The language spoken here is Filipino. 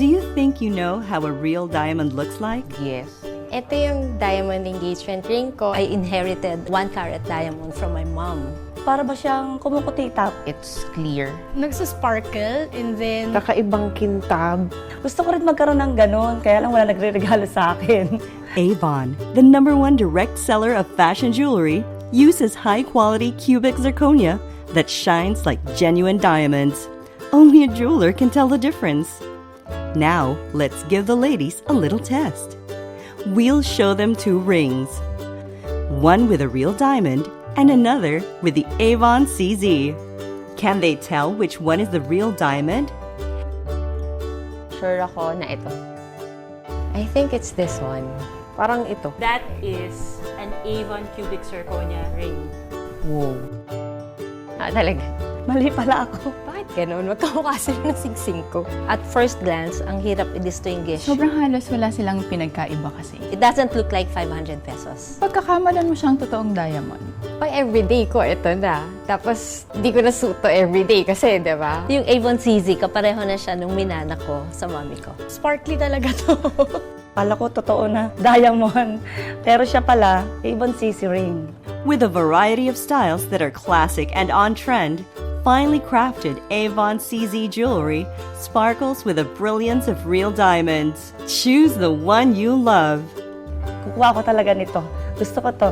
Do you think you know how a real diamond looks like? Yes. Ito yung diamond engagement ring ko. I inherited 1-carat diamond from my mom. Para ba siyang kumukutitap? It's clear. Nagsasparkle and then Kakaibang kintab. Gusto ko rin magkaroon ng ganun, kaya lang wala nagre-regalo sa akin. Avon, the #1 direct seller of fashion jewelry, uses high-quality cubic zirconia that shines like genuine diamonds. Only a jeweler can tell the difference. Now, let's give the ladies a little test. We'll show them 2 rings. One with a real diamond and another with the Avon CZ. Can they tell which one is the real diamond? Sure ako na ito. I think it's this one. Parang ito. That is an Avon cubic zirconia ring. Wow. Talaga. Mali pala ako. Bakit ganun? Magkamukha sila ng singsing ko. At first glance, ang hirap i-distinguish. Sobrang halos wala silang pinagkaiba kasi. It doesn't look like 500 pesos. Pagkakamalan mo siyang totoong diamond. Pag everyday ko, ito na. Tapos, di ko na suto everyday kasi, di ba? Yung Avon CZ, kapareho na siya nung minana ko sa mami ko. sparkly talaga to. Kala ko totoo na diamond. Pero siya pala, Avon CC ring. With a variety of styles that are classic and on trend, finely crafted Avon CZ jewelry sparkles with a brilliance of real diamonds. Choose the one you love. Kukuha ko talaga nito. Gusto ko to.